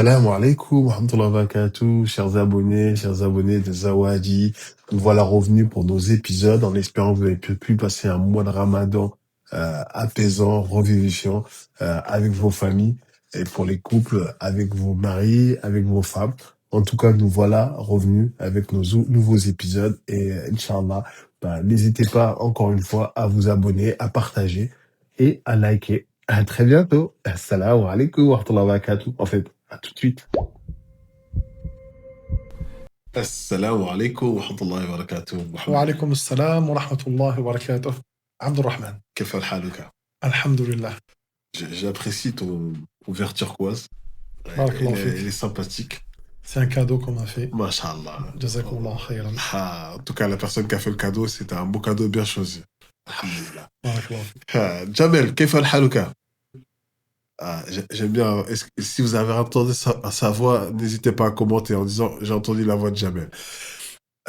Salam alaikum wa rahmatullahi wa barakatuh, chers abonnés de Zawadi. Nous voilà revenus pour nos épisodes en espérant que vous avez pu passer un mois de Ramadan apaisant, revivifiant avec vos familles et pour les couples avec vos maris, avec vos femmes. En tout cas, nous voilà revenus avec nos nouveaux épisodes et Inch'Allah, n'hésitez pas encore une fois à vous abonner, à partager et à liker. À très bientôt. Assalamu alaikum wa rahmatullahi wa barakatuh. En fait, à tout de suite. Assalamu alaikum wa rahmatullahi wa barakatuh. Mohamed, وعليكم السلام ورحمة الله وبركاته. عبد الرحمن كيف حالك? الحمد لله. J'apprécie ton ouverture turquoise. بارك Elle الله est, elle فيك. est sympathique. C'est un cadeau qu'on m'a fait. Masha'Allah. جزاكم الله خيرا. En tout cas, la personne qui a fait le cadeau, c'était un beau cadeau bien choisi. Alhamdulillah. بارك الله فيك. Jamel, كيف حالك? J'aime bien. Si vous avez entendu sa voix, n'hésitez pas à commenter en disant j'ai entendu la voix de Jamel.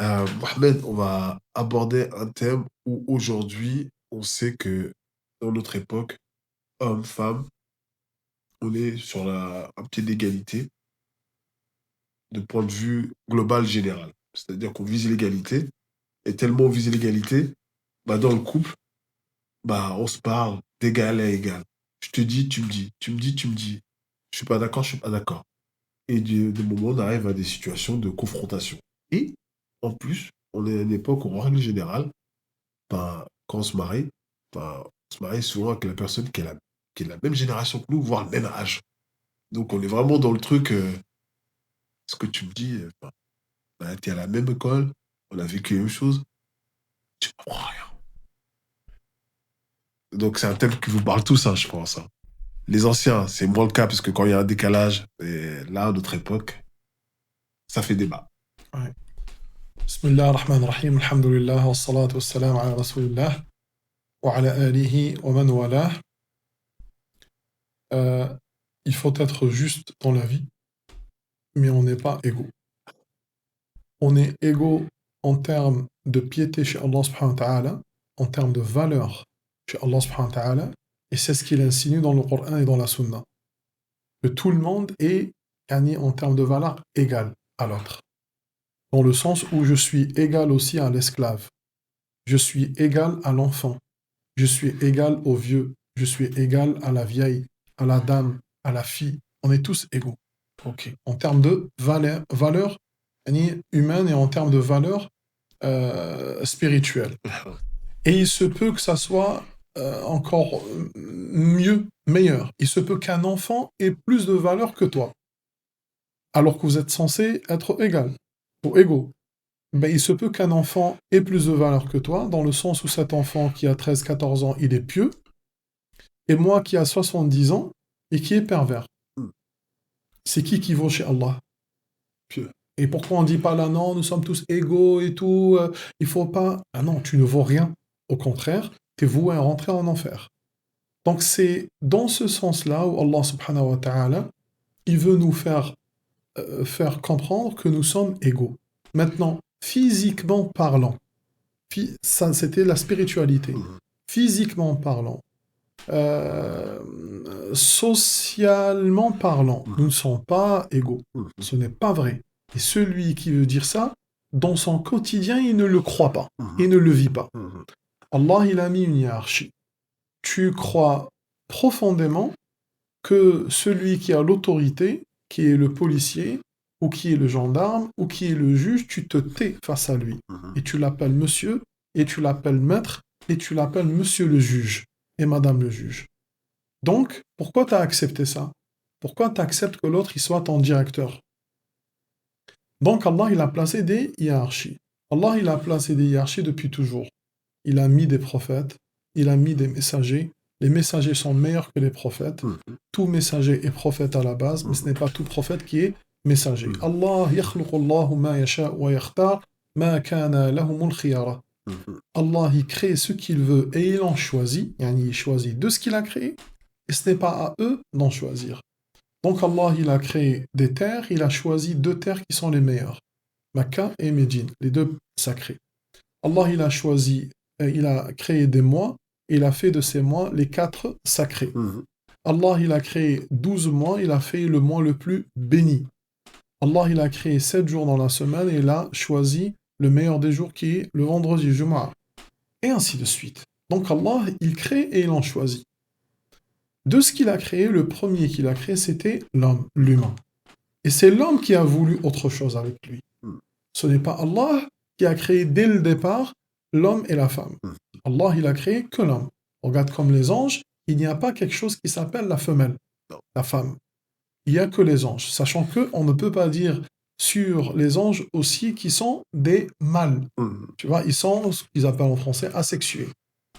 Mohamed, on va aborder un thème où aujourd'hui, on sait que dans notre époque, hommes, femmes, on est sur un pied d'égalité de point de vue global général. C'est-à-dire qu'on vise l'égalité, et tellement on vise l'égalité, dans le couple, on se parle d'égal à égal. Je te dis, tu me dis, tu me dis, tu me dis. Je suis pas d'accord, je suis pas d'accord. Et de moments, on arrive à des situations de confrontation. Et en plus, on est à une époque où, en règle générale, quand on se marie, on se marie souvent avec la personne qui est la même génération que nous, voire le même âge. Donc on est vraiment dans le truc, ce que tu me dis, on a été à la même école, on a vécu la même chose, tu ne comprends rien. Donc c'est un thème qui vous parle tous, hein, je pense. Hein. Les anciens, c'est moins le cas, parce que quand il y a un décalage, et là, à notre époque, ça fait débat. Ouais. بسم الله الرحمن الرحيم. الحمد لله والصلاة والسلام على رسول الله وعلى آله ومن والاه. Il faut être juste dans la vie, mais on n'est pas égaux. On est égaux en termes de piété chez Allah subhanahu wa ta'ala, en termes de valeur chez Allah subhanahu wa ta'ala, et c'est ce qu'il insinue dans le Coran et dans la Sunna. Que tout le monde est gagné en termes de valeur égale à l'autre. Dans le sens où je suis égal aussi à l'esclave. Je suis égal à l'enfant. Je suis égal au vieux. Je suis égal à la vieille, à la dame, à la fille. On est tous égaux. Ok. En termes de valeur humaine et en termes de valeur spirituelle. Et il se peut que ça soit encore mieux, meilleur. Il se peut qu'un enfant ait plus de valeur que toi, alors que vous êtes censé être égal ou égaux. Il se peut qu'un enfant ait plus de valeur que toi, dans le sens où cet enfant qui a 13-14 ans, il est pieux, et moi qui a 70 ans, et qui est pervers. C'est qui vaut chez Allah? Pieux. Et pourquoi on ne dit pas là, non, nous sommes tous égaux et tout, il faut pas... Ah non, tu ne vaux rien. Au contraire, tu es voué à rentrer en enfer. Donc c'est dans ce sens-là où Allah subhanahu wa ta'ala, il veut nous faire comprendre que nous sommes égaux. Maintenant, physiquement parlant, ça c'était la spiritualité. Physiquement parlant, socialement parlant, nous ne sommes pas égaux. Ce n'est pas vrai. Et celui qui veut dire ça, dans son quotidien, il ne le croit pas. Il ne le vit pas. Allah, il a mis une hiérarchie. Tu crois profondément que celui qui a l'autorité, qui est le policier, ou qui est le gendarme, ou qui est le juge, tu te tais face à lui. Et tu l'appelles monsieur, et tu l'appelles maître, et tu l'appelles monsieur le juge, et madame le juge. Donc, pourquoi tu as accepté ça? Pourquoi tu acceptes que l'autre il soit ton directeur? Donc Allah, il a placé des hiérarchies. Allah, il a placé des hiérarchies depuis toujours. Il a mis des prophètes, il a mis des messagers. Les messagers sont meilleurs que les prophètes. Tout messager est prophète à la base, mais ce n'est pas tout prophète qui est messager. Allah yakhluqu Allahu ma yasha wa yakhtar ma kana lahumul khiyara. Allah, il crée ce qu'il veut et il en choisit. Il choisit de ce qu'il a créé et ce n'est pas à eux d'en choisir. Donc Allah, il a créé des terres, il a choisi 2 terres qui sont les meilleures. Makkah et Médine, les 2 sacrées. Allah, il a choisi, il a créé des mois, et il a fait de ces mois les 4 sacrés. Allah, il a créé 12 mois, il a fait le mois le plus béni. Allah, il a créé 7 jours dans la semaine et il a choisi le meilleur des jours qui est le vendredi, Jumu'ah. Et ainsi de suite. Donc Allah, il crée et il en choisit. De ce qu'il a créé, le premier qu'il a créé, c'était l'homme, l'humain. Et c'est l'homme qui a voulu autre chose avec lui. Ce n'est pas Allah qui a créé dès le départ l'homme et la femme. Allah, il a créé que l'homme. Regarde comme les anges, il n'y a pas quelque chose qui s'appelle la femelle, la femme. Il n'y a que les anges. Sachant qu'on ne peut pas dire sur les anges aussi qui sont des mâles. Tu vois, ils sont ce qu'ils appellent en français asexués.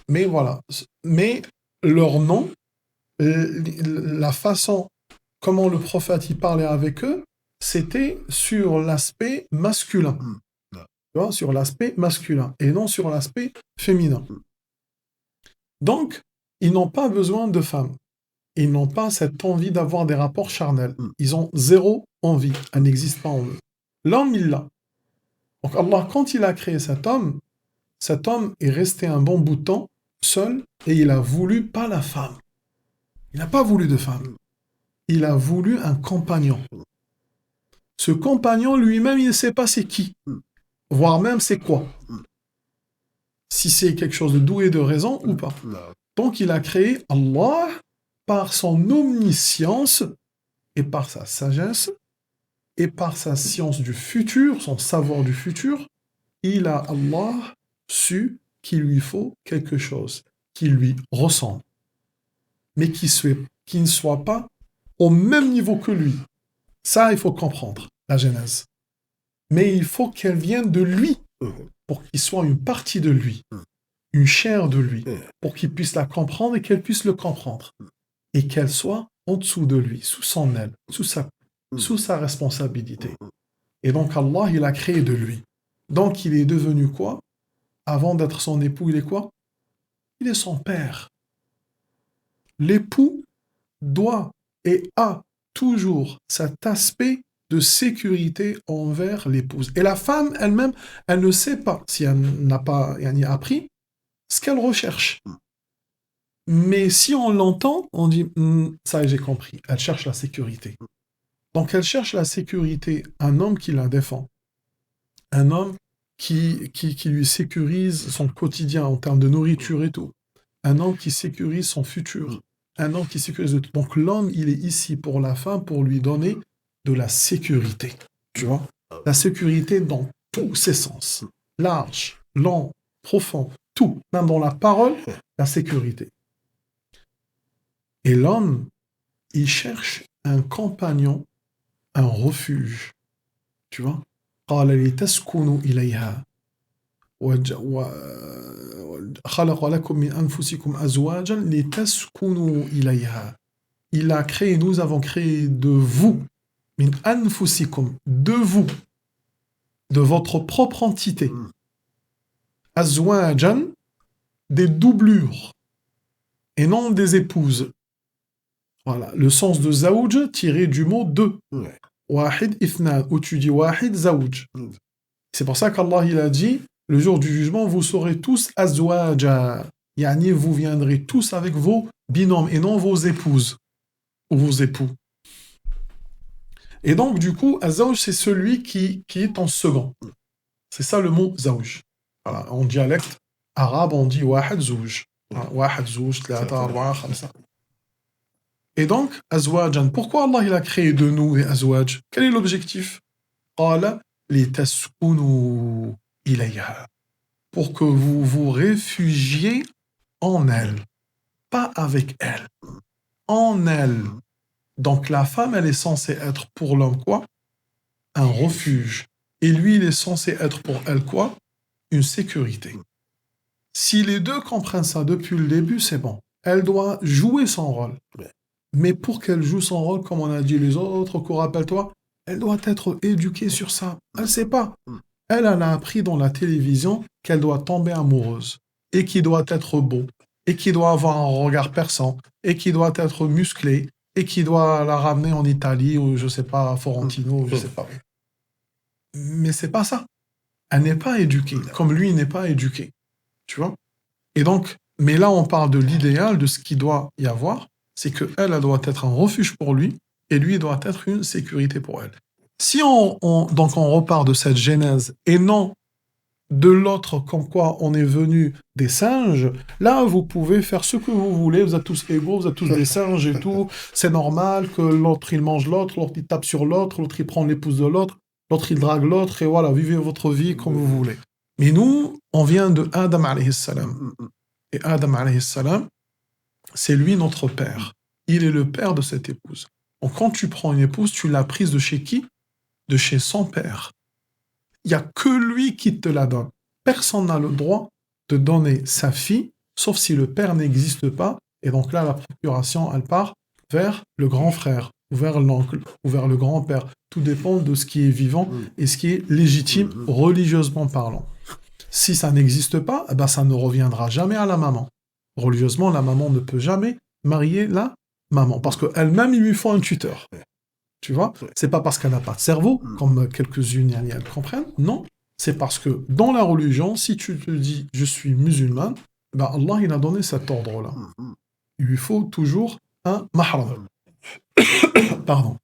Mais voilà. Mais leur nom, la façon comment le prophète y parlait avec eux, c'était sur l'aspect masculin. Tu vois, sur l'aspect masculin et non sur l'aspect féminin. Donc, ils n'ont pas besoin de femmes. Ils n'ont pas cette envie d'avoir des rapports charnels. Ils ont zéro envie. Elle n'existe pas en eux. L'homme, il l'a. Donc Allah, quand il a créé cet homme est resté un bon bout de temps seul et il a voulu pas la femme. Il n'a pas voulu de femme. Il a voulu un compagnon. Ce compagnon, lui-même, il ne sait pas c'est qui. Voire même c'est quoi. Si c'est quelque chose de doué de raison ou pas. Donc il a créé Allah par son omniscience et par sa sagesse et par sa science du futur, son savoir du futur, il a Allah su qu'il lui faut quelque chose qui lui ressemble, mais qui ne soit pas au même niveau que lui. Ça, il faut comprendre, la Genèse. Mais il faut qu'elle vienne de lui, pour qu'il soit une partie de lui, une chair de lui, pour qu'il puisse la comprendre et qu'elle puisse le comprendre. Et qu'elle soit en dessous de lui, sous son aile, sous sa responsabilité. Et donc Allah, il a créé de lui. Donc il est devenu quoi? Avant d'être son époux, il est quoi? Il est son père. L'époux doit et a toujours cet aspect de sécurité envers l'épouse. Et la femme elle-même, elle ne sait pas, si elle n'a pas appris, ce qu'elle recherche. Mais si on l'entend, on dit ça j'ai compris. Elle cherche la sécurité. Donc elle cherche la sécurité, un homme qui la défend, un homme qui lui sécurise son quotidien en termes de nourriture et tout, un homme qui sécurise son futur, un homme qui sécurise tout. Donc l'homme, il est ici pour la femme, pour lui donner de la sécurité. Tu vois? La sécurité dans tous ses sens. Large, long, profond, tout. Même dans la parole, la sécurité. Et l'homme, il cherche un compagnon, un refuge. Tu vois? قال لتسكنوا إليها خلق لكم من أنفسكم أزواجا لتسكنوا إليها. Il a créé, nous avons créé de vous, min anfusikum, de vous, de votre propre entité. Azwajan, des doublures, et non des épouses. Voilà, le sens de zawj tiré du mot de. Wahid ithnan, où tu dis wahid zawj. C'est pour ça qu'Allah il a dit, le jour du jugement, vous serez tous azwaja. Yani, vous viendrez tous avec vos binômes et non vos épouses ou vos époux. Et donc, du coup, azawj, c'est celui qui est en second. C'est ça le mot zawj. Voilà, en dialecte arabe, on dit wahid zawj. Wahid zawj, tlata, arba'a, khamsa. Et donc, azwajan, pourquoi Allah il a créé de nous et azwaj? Quel est l'objectif? Qala litaskunu ilayha. Pour que vous vous réfugiez en elle. Pas avec elle. En elle. Donc la femme, elle est censée être pour l'homme quoi? Un refuge. Et lui, il est censé être pour elle quoi? Une sécurité. Si les deux comprennent ça depuis le début, c'est bon. Elle doit jouer son rôle. Mais pour qu'elle joue son rôle, comme on a dit les autres cours, rappelle-toi, elle doit être éduquée sur ça. Elle ne sait pas. Elle a appris dans la télévision qu'elle doit tomber amoureuse, et qu'il doit être beau, et qu'il doit avoir un regard perçant, et qu'il doit être musclé, et qu'il doit la ramener en Italie, ou je sais pas, à Florentino, ou je sais pas. Mais c'est pas ça. Elle n'est pas éduquée, comme lui n'est pas éduqué. Tu vois? Et donc, mais là on parle de l'idéal, de ce qu'il doit y avoir, c'est qu'elle, elle doit être un refuge pour lui, et lui doit être une sécurité pour elle. Si donc on repart de cette genèse, et non de l'autre, comme quoi on est venu des singes, là, vous pouvez faire ce que vous voulez, vous êtes tous égaux, vous êtes tous des singes et tout, c'est normal que l'autre, il mange l'autre il tape sur l'autre il prend l'épouse de l'autre, il drague l'autre, et voilà, vivez votre vie comme vous voulez. Mais nous, on vient de Adam alayhi salam. Et Adam alayhi salam, c'est lui notre père. Il est le père de cette épouse. Donc quand tu prends une épouse, tu l'as prise de chez qui? De chez son père. Il n'y a que lui qui te la donne. Personne n'a le droit de donner sa fille, sauf si le père n'existe pas. Et donc là, la procuration, elle part vers le grand frère, ou vers l'oncle, ou vers le grand-père. Tout dépend de ce qui est vivant et ce qui est légitime, religieusement parlant. Si ça n'existe pas, eh ben ça ne reviendra jamais à la maman. Religieusement, la maman ne peut jamais marier la maman, parce qu'elle-même, il lui faut un tuteur. Tu vois, c'est pas parce qu'elle n'a pas de cerveau, comme quelques-unes elles comprennent, non. C'est parce que dans la religion, si tu te dis « je suis musulman », ben Allah, il a donné cet ordre-là. Il lui faut toujours un mahram. Pardon.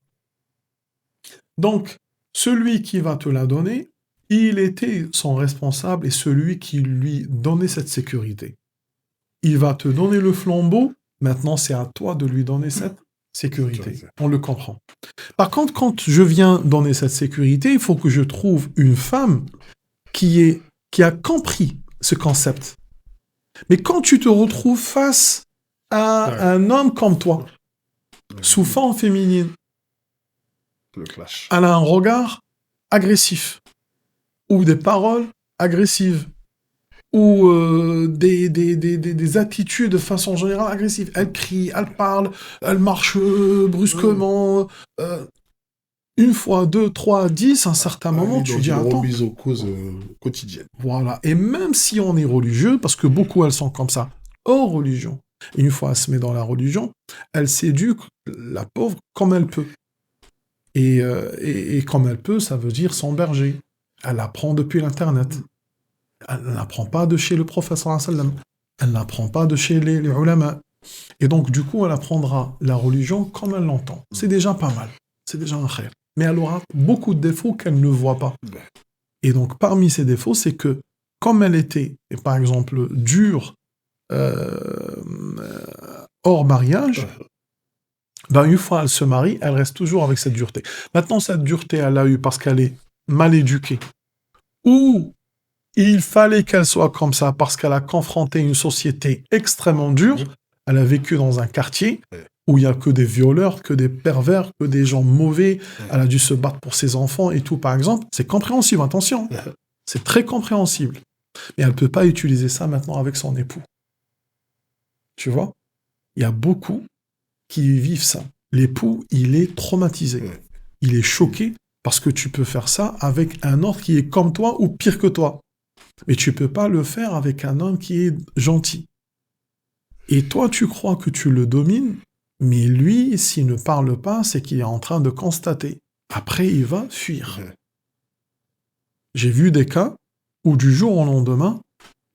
Donc, celui qui va te la donner, il était son responsable et celui qui lui donnait cette sécurité. Il va te donner le flambeau, maintenant c'est à toi de lui donner cette sécurité. On le comprend. Par contre, quand je viens donner cette sécurité, il faut que je trouve une femme qui a compris ce concept. Mais quand tu te retrouves face à un homme comme toi, sous forme féminine, Le clash. elle a un regard agressif, ou des paroles agressives, ou des attitudes de façon générale agressives. Elle crie, elle parle, elle marche brusquement. Une fois, 2, 3, 10, à un certain moment, tu dis, attends. Remise aux causes quotidiennes. Voilà. Et même si on est religieux, parce que beaucoup, elles sont comme ça, hors religion, et une fois elle se met dans la religion, elle s'éduque, la pauvre, comme elle peut. Et comme elle peut, ça veut dire son berger. Elle apprend depuis l'Internet. Elle n'apprend pas de chez le prophète sallallahu alayhi wa sallam. Elle n'apprend pas de chez les ulama. Et donc, du coup, elle apprendra la religion comme elle l'entend. C'est déjà pas mal. C'est déjà un khair. Mais elle aura beaucoup de défauts qu'elle ne voit pas. Et donc, parmi ces défauts, c'est que, comme elle était, et par exemple, dure hors mariage, ben, une fois elle se marie, elle reste toujours avec cette dureté. Maintenant, cette dureté, elle l'a eu parce qu'elle est mal éduquée. Ou il fallait qu'elle soit comme ça parce qu'elle a confronté une société extrêmement dure. Elle a vécu dans un quartier où il n'y a que des violeurs, que des pervers, que des gens mauvais. Elle a dû se battre pour ses enfants et tout, par exemple. C'est compréhensible, attention. C'est très compréhensible. Mais elle ne peut pas utiliser ça maintenant avec son époux. Tu vois? Il y a beaucoup qui vivent ça. L'époux, il est traumatisé. Il est choqué parce que tu peux faire ça avec un autre qui est comme toi ou pire que toi. Mais tu ne peux pas le faire avec un homme qui est gentil. Et toi, tu crois que tu le domines, mais lui, s'il ne parle pas, c'est qu'il est en train de constater. Après, il va fuir. J'ai vu des cas où du jour au lendemain,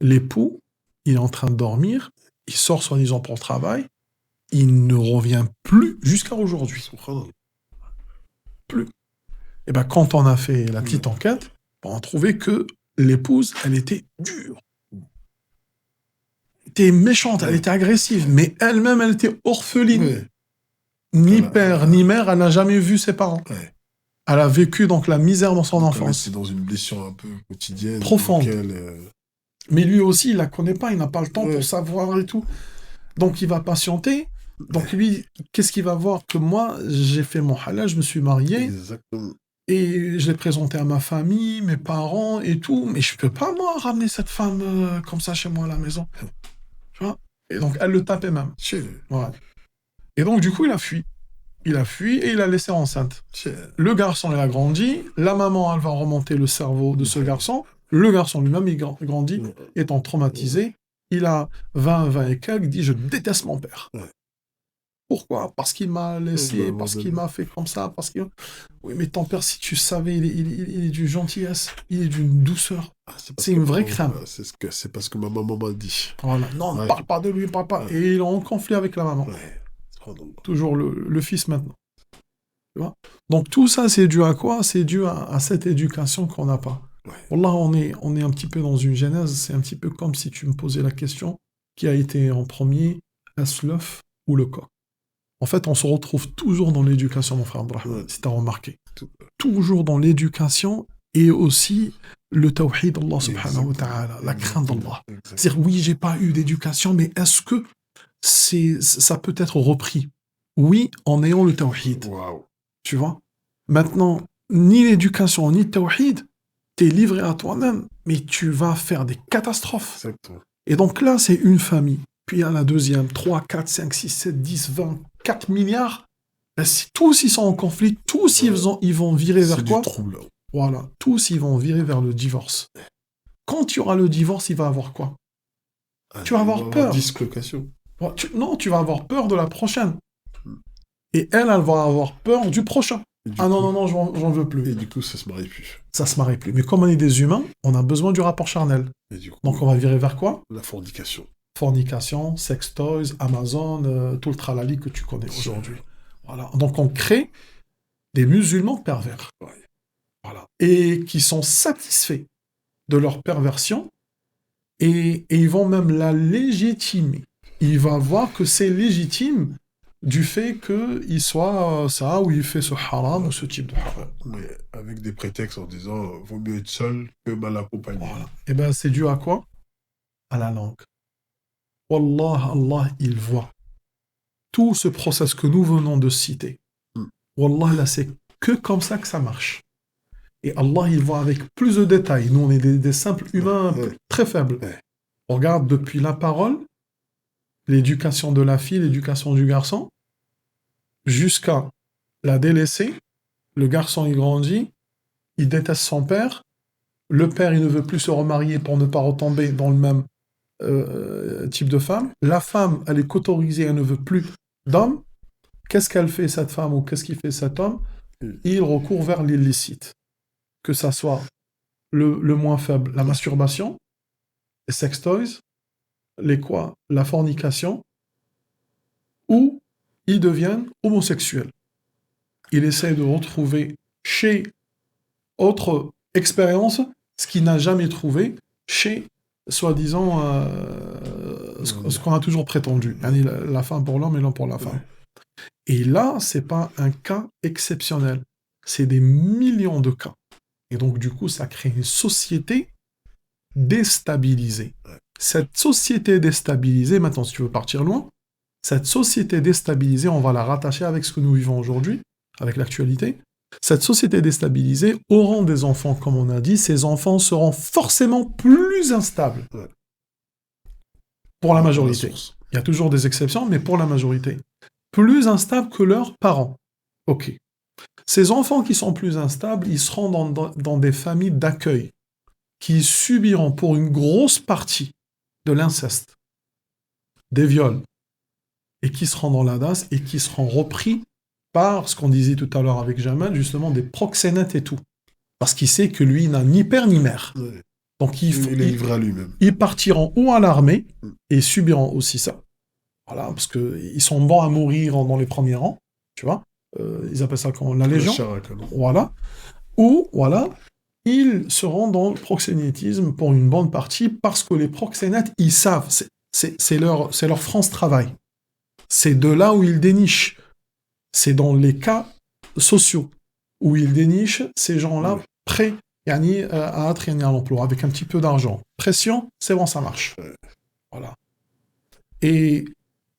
l'époux, il est en train de dormir, il sort soi-disant pour le travail, il ne revient plus jusqu'à aujourd'hui. Plus. Et bien, quand on a fait la petite enquête, on a trouvé que l'épouse, elle était dure. Elle était méchante, elle était agressive, mais elle-même, elle était orpheline. Ni père, ni mère, elle n'a jamais vu ses parents. Elle a vécu donc la misère dans son enfance. C'est dans une blessure un peu quotidienne. Profonde. Mais lui aussi, il la connaît pas, il n'a pas le temps pour savoir et tout. Donc il va patienter. Donc lui, qu'est-ce qu'il va voir? Que moi, j'ai fait mon halal, je me suis marié. Exactement. Et je l'ai présenté à ma famille, mes parents et tout. Mais je peux pas, moi, ramener cette femme comme ça chez moi à la maison. Tu vois? Et donc, elle le tapait même. Ouais. Et donc, du coup, il a fui. Il a fui et il a laissé enceinte. Le garçon, il a grandi. La maman, elle va remonter le cerveau de ce garçon. Le garçon lui-même, il grandit, étant traumatisé. Il a 20 et quelques, il dit « Je déteste mon père. » Pourquoi? Parce qu'il m'a laissé, parce qu'il m'a fait comme ça, parce que... Oui, mais ton père, si tu savais, il est d'une gentillesse, il est d'une douceur. C'est une vraie crème. C'est parce que ma maman m'a dit. Voilà. Non, ne parle pas de lui, parle pas. Et il est en conflit avec la maman. Toujours le fils maintenant. Tu vois? Donc tout ça, c'est dû à quoi? C'est dû à cette éducation qu'on n'a pas. Wallah, on est un petit peu dans une genèse, c'est un petit peu comme si tu me posais la question, qui a été en premier, est-ce l'œuf ou le coq? En fait, on se retrouve toujours dans l'éducation, mon frère Abdurrahman, si tu as remarqué. Toujours dans l'éducation et aussi le tawhid d'Allah subhanahu wa ta'ala, la crainte d'Allah. C'est-à-dire, oui, j'ai pas eu d'éducation, mais est-ce que ça peut être repris? Oui, en ayant le tawhid. Waouh. Tu vois? Maintenant, ni l'éducation, ni le tawhid, t'es livré à toi-même, mais tu vas faire des catastrophes. Exactement. Et donc là, c'est une famille. Puis il y a la deuxième, 3, 4, 5, 6, 7, 10, 20, 4 milliards. Ben, tous ils sont en conflit, tous ils vont virer vers quoi? C'est du trouble. Voilà, tous ils vont virer vers le divorce. Quand il y aura le divorce, il va avoir quoi? Tu vas avoir peur. Dislocation. Non, tu vas avoir peur de la prochaine. Et elle va avoir peur du prochain. Non, j'en veux plus. Et du coup, ça se marie plus. Ça se marie plus. Mais comme on est des humains, on a besoin du rapport charnel. Et du coup, donc on va virer vers quoi? La fornication. Fornication, sex toys, Amazon, tout le tralali que tu connais aujourd'hui. Voilà. Donc on crée des musulmans pervers. Ouais. Voilà. Et qui sont satisfaits de leur perversion et ils vont même la légitimer. Il va voir que c'est légitime du fait qu'il soit ça, ou il fait ce haram, ou ce type de haram. Mais avec des prétextes en disant vaut mieux être seul que mal accompagné. Voilà. Et bien c'est dû à quoi? À la langue. Wallah, Allah, il voit tout ce process que nous venons de citer. Wallah, là, c'est que comme ça que ça marche. Et Allah, il voit avec plus de détails. Nous, on est des simples humains très faibles. On regarde depuis la parole, l'éducation de la fille, l'éducation du garçon, jusqu'à la délaisser. Le garçon, il grandit, il déteste son père. Le père, il ne veut plus se remarier pour ne pas retomber dans le même type de femme. La femme, elle est qu'autorisée, elle ne veut plus d'homme. Qu'est-ce qu'elle fait, cette femme, ou qu'est-ce qu'il fait, cet homme? Il recourt vers l'illicite. Que ça soit le moins faible, la masturbation, les sex toys, la fornication, ou ils deviennent homosexuels. Il essaie de retrouver chez autre expérience ce qu'il n'a jamais trouvé chez, soi-disant, ce qu'on a toujours prétendu. La femme pour l'homme et l'homme pour la femme. Et là, c'est pas un cas exceptionnel. C'est des millions de cas. Et donc, du coup, ça crée une société déstabilisée. Cette société déstabilisée, maintenant, si tu veux partir loin, cette société déstabilisée, on va la rattacher avec ce que nous vivons aujourd'hui, avec l'actualité. Cette société déstabilisée auront des enfants, comme on a dit, ces enfants seront forcément plus instables. Pour la majorité. Il y a toujours des exceptions, mais pour la majorité. Plus instables que leurs parents. Ok. Ces enfants qui sont plus instables, ils seront dans des familles d'accueil, qui subiront pour une grosse partie de l'inceste, des viols, et qui seront dans la DAS, et qui seront repris par ce qu'on disait tout à l'heure avec Jamal, justement des proxénètes et tout. Parce qu'il sait que lui, il n'a ni père ni mère. Ouais. Donc il est livré à lui-même. Ils partiront ou à l'armée, et subiront aussi ça. Voilà, parce qu'ils sont bons à mourir dans les premiers rangs, tu vois. Ils appellent ça la Légion. Voilà. Ou, voilà, ils seront dans le proxénétisme pour une bonne partie, parce que les proxénètes, ils savent, c'est leur France travail. C'est de là où ils dénichent. C'est dans les cas sociaux où ils dénichent ces gens-là prêts à être à l'emploi, avec un petit peu d'argent. Pression, c'est bon, ça marche. Voilà. Et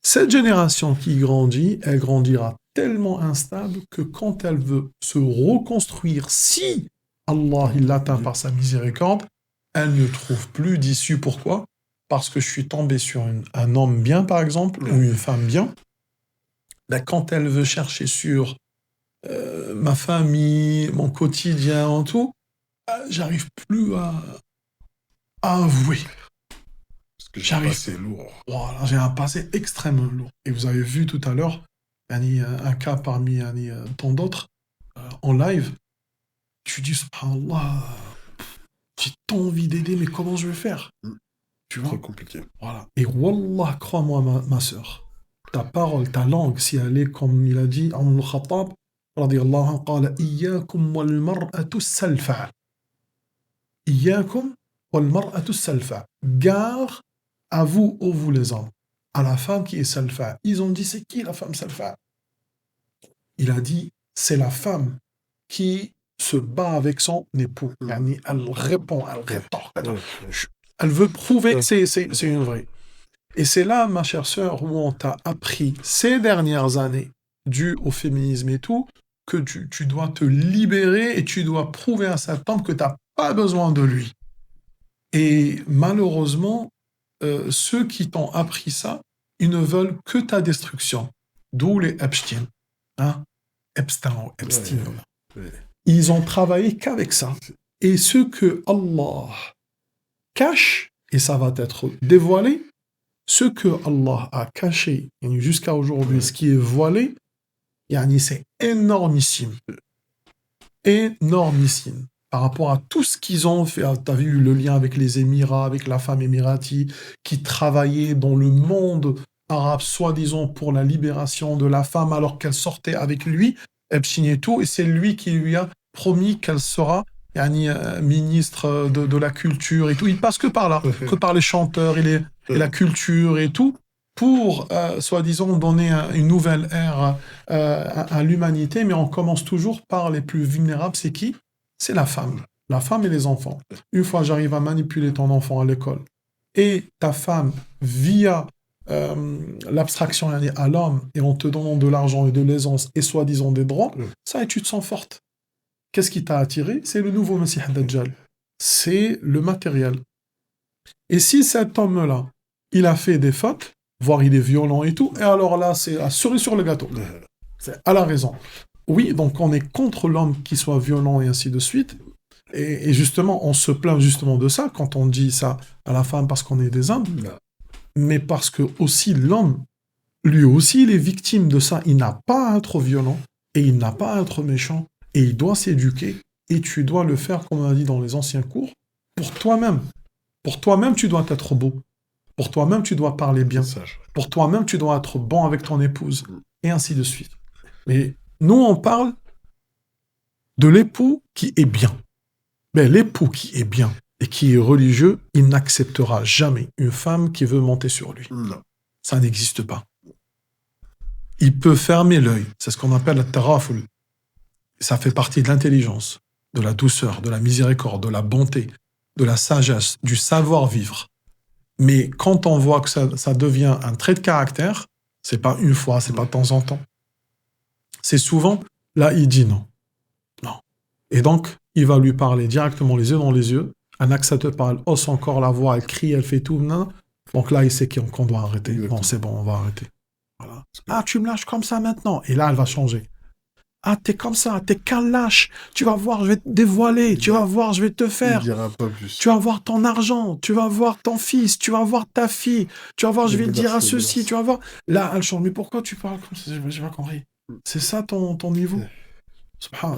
cette génération qui grandit, elle grandira tellement instable que quand elle veut se reconstruire, si Allah il l'atteint par sa miséricorde, elle ne trouve plus d'issue. Pourquoi? Parce que je suis tombé sur un homme bien, par exemple, ou une femme bien. Ben, quand elle veut chercher sur ma famille, mon quotidien, en tout, j'arrive plus à avouer. Parce que j'ai un passé lourd. Voilà, j'ai un passé extrêmement lourd. Et vous avez vu tout à l'heure, un cas parmi tant d'autres, en live, tu dis, subhanallah, j'ai tant envie d'aider, mais comment je vais faire? Tu vois? Trop compliqué. Voilà. Et wallah, crois-moi, ma sœur, ta parole, ta langue, si elle est comme il a dit, Omar al-Khattab, radiyallahu anhu, قال إياكم والمرأة السلفة. إياكم والمرأة السلفة. Gare à vous, ô vous les hommes, à la femme qui est salfa. Ils ont dit, c'est qui la femme salfa? Il a dit, c'est la femme qui se bat avec son époux. Yani, elle répond, elle rétorque. Elle veut prouver que c'est une vraie. Et c'est là, ma chère sœur, où on t'a appris ces dernières années, dû au féminisme et tout, que tu dois te libérer et tu dois prouver à cet homme que tu n'as pas besoin de lui. Et malheureusement, ceux qui t'ont appris ça, ils ne veulent que ta destruction. D'où les Epstein. Hein? Epstein. Ils ont travaillé qu'avec ça. Et ce que Allah cache, et ça va être dévoilé, ce que Allah a caché jusqu'à aujourd'hui, ce qui est voilé, c'est énormissime. Énormissime. Par rapport à tout ce qu'ils ont fait. Tu as vu le lien avec les Émirats, avec la femme émirati, qui travaillait dans le monde arabe, soi-disant pour la libération de la femme, alors qu'elle sortait avec lui, Epstein et tout, et c'est lui qui lui a promis qu'elle sera ministre de la culture et tout. Il passe que par là, que par les chanteurs et la culture et tout, pour, soi-disant, donner une nouvelle ère à l'humanité, mais on commence toujours par les plus vulnérables. C'est qui? C'est la femme et les enfants. Une fois j'arrive à manipuler ton enfant à l'école, et ta femme, via l'abstraction à l'homme, et en te donnant de l'argent et de l'aisance, et soi-disant des droits, ça, et tu te sens forte. Qu'est-ce qui t'a attiré? C'est le nouveau Messie Dajjal. C'est le matériel. Et si cet homme-là, il a fait des fautes, voire il est violent et tout, et alors là, c'est la cerise sur le gâteau. C'est à la raison. Oui, donc on est contre l'homme qui soit violent et ainsi de suite. Et justement, on se plaint justement de ça quand on dit ça à la femme parce qu'on est des hommes. Mais parce que aussi l'homme, lui aussi, il est victime de ça. Il n'a pas à être violent et il n'a pas à être méchant. Et il doit s'éduquer. Et tu dois le faire, comme on a dit dans les anciens cours, pour toi-même. Pour toi-même, tu dois être beau. Pour toi-même, tu dois parler bien. Pour toi-même, tu dois être bon avec ton épouse. Et ainsi de suite. Mais nous, on parle de l'époux qui est bien. Mais l'époux qui est bien et qui est religieux, il n'acceptera jamais une femme qui veut monter sur lui. Non. Ça n'existe pas. Il peut fermer l'œil. C'est ce qu'on appelle la taraful. Ça fait partie de l'intelligence, de la douceur, de la miséricorde, de la bonté, de la sagesse, du savoir-vivre. Mais quand on voit que ça devient un trait de caractère, c'est pas une fois, c'est pas de temps en temps. C'est souvent, là, il dit non. Non. Et donc, il va lui parler directement les yeux dans les yeux. Un acte parle, hausse encore la voix, elle crie, elle fait tout. Non. Donc là, il sait qu'on doit arrêter. Bon, c'est bon, on va arrêter. Voilà. Ah, tu me lâches comme ça maintenant. Et là, elle va changer. Ah, t'es comme ça, t'es qu'un lâche. Tu vas voir, je vais te dévoiler. Tu vas voir, je vais te faire. Il dira pas plus. Tu vas voir ton argent. Tu vas voir ton fils. Tu vas voir ta fille. Tu vas voir, je vais te dire à ceci. Tu vas voir. Là, elle change. Mais pourquoi tu parles comme ça? J'ai pas compris. C'est ça ton niveau?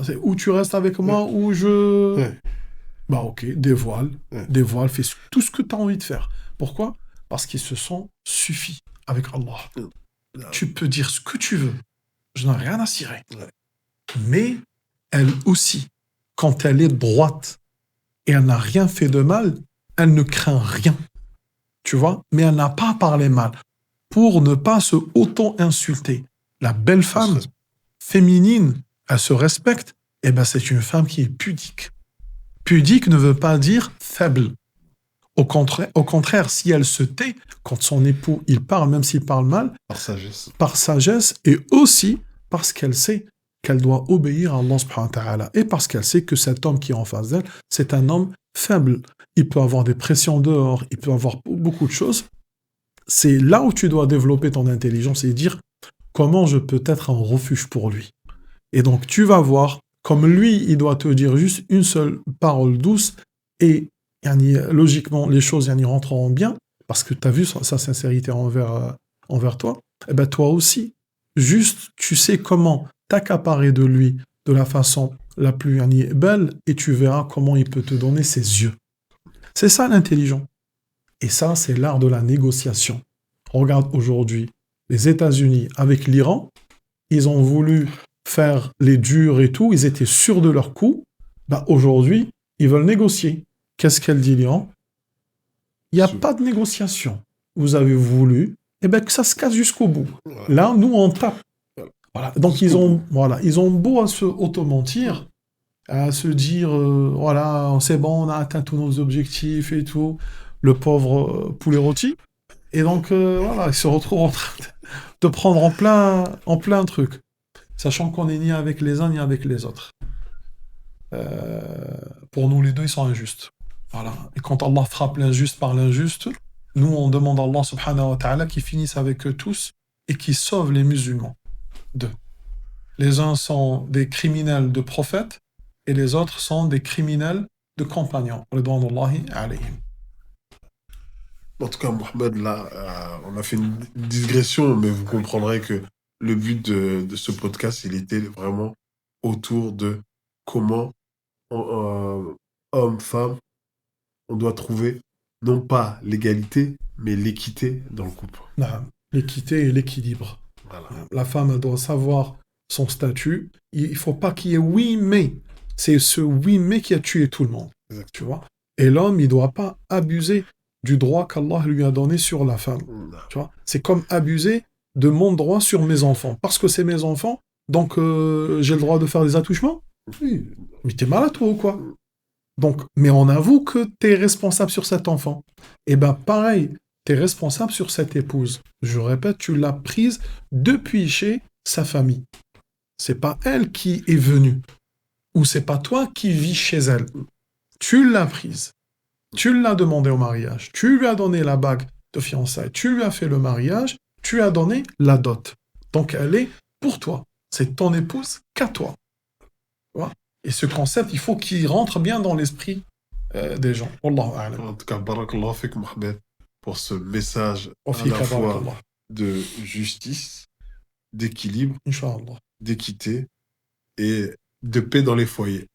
C'est où tu restes avec moi, ou je... Bah ok, dévoile, fais tout ce que tu as envie de faire. Pourquoi? Parce qu'ils se sont suffis avec Allah. Tu peux dire ce que tu veux, je n'ai rien à cirer. Mais elle aussi, quand elle est droite et elle n'a rien fait de mal, elle ne craint rien. Tu vois? Mais elle n'a pas parlé mal pour ne pas se auto-insulter. La belle femme féminine, elle se respecte, et ben c'est une femme qui est pudique. Pudique ne veut pas dire faible. Au contraire, si elle se tait, quand son époux, il parle, même s'il parle mal, par sagesse, et aussi parce qu'elle sait qu'elle doit obéir à Allah subhanahu wa ta'ala, et parce qu'elle sait que cet homme qui est en face d'elle, c'est un homme faible. Il peut avoir des pressions dehors, il peut avoir beaucoup de choses. C'est là où tu dois développer ton intelligence et dire comment je peux être un refuge pour lui. Et donc tu vas voir, comme lui, il doit te dire juste une seule parole douce, et logiquement, les choses rentreront bien, parce que tu as vu sa sincérité envers toi. Et ben toi aussi, juste, tu sais comment t'accaparer de lui de la façon la plus belle, et tu verras comment il peut te donner ses yeux. C'est ça l'intelligent. Et ça, c'est l'art de la négociation. Regarde aujourd'hui les États-Unis avec l'Iran, ils ont voulu faire les durs et tout, ils étaient sûrs de leur coup. Bah, aujourd'hui, ils veulent négocier. Qu'est-ce qu'elle dit l'Iran? Il n'y a pas de négociation. Vous avez voulu, eh ben, que ça se casse jusqu'au bout. Voilà. Là, nous, on tape. Voilà. Donc, ils Jusqu'au ont, bout. voilà, ils ont beau à se auto-mentir, à se dire, voilà, c'est bon, on a atteint tous nos objectifs et tout, le pauvre poulet rôti. Et donc, voilà, ils se retrouvent en train de prendre en plein truc, sachant qu'on n'est ni avec les uns ni avec les autres. Pour nous, les deux, ils sont injustes. Voilà. Et quand Allah frappe l'injuste par l'injuste, nous, on demande à Allah subhanahu wa ta'ala qu'il finisse avec eux tous et qu'il sauve les musulmans d'eux. Les uns sont des criminels de prophètes et les autres sont des criminels de compagnons. Ridwanullahi alayhim. En tout cas, Mohamed, là, on a fait une digression, mais vous comprendrez que le but de ce podcast, il était vraiment autour de comment, homme, femme, on doit trouver non pas l'égalité, mais l'équité dans le couple. L'équité et l'équilibre. Voilà. La femme elle doit savoir son statut. Il ne faut pas qu'il y ait oui mais. C'est ce oui mais qui a tué tout le monde. Exact. Tu vois. Et l'homme, il ne doit pas abuser du droit qu'Allah lui a donné sur la femme. Tu vois. C'est comme abuser de mon droit sur mes enfants. Parce que c'est mes enfants, donc j'ai le droit de faire des attouchements. Oui. Mais t'es malade toi ou quoi? Donc, mais on avoue que t'es responsable sur cet enfant. Et ben pareil, t'es responsable sur cette épouse. Je répète, tu l'as prise depuis chez sa famille. C'est pas elle qui est venue. Ou c'est pas toi qui vis chez elle. Tu l'as prise. Tu l'as demandé au mariage. Tu lui as donné la bague de fiançailles. Tu lui as fait le mariage. Tu as donné la dot. Donc elle est pour toi. C'est ton épouse qu'à toi. Tu vois. Et ce concept, il faut qu'il rentre bien dans l'esprit des gens. Wallahu a'lam. En tout cas, barakallah fik, Mohamed, pour ce message Wa à la fika fois barakallah. de justice, d'équilibre, Inch'Allah. d'équité et de paix dans les foyers.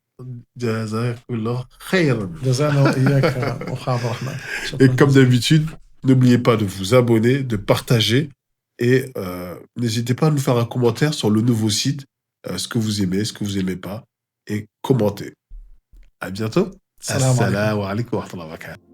Jazakallah khayran. Jazana wa iyaka, wa khayr Abdurrahman. Et Shukran comme jazilan. d'habitude, n'oubliez pas de vous abonner, de partager et n'hésitez pas à nous faire un commentaire sur le nouveau site, ce que vous aimez, ce que vous aimez pas et commentez. À bientôt. Salam alaikum. Assalamu alaikum wa rahmatullahi wa barakatuh.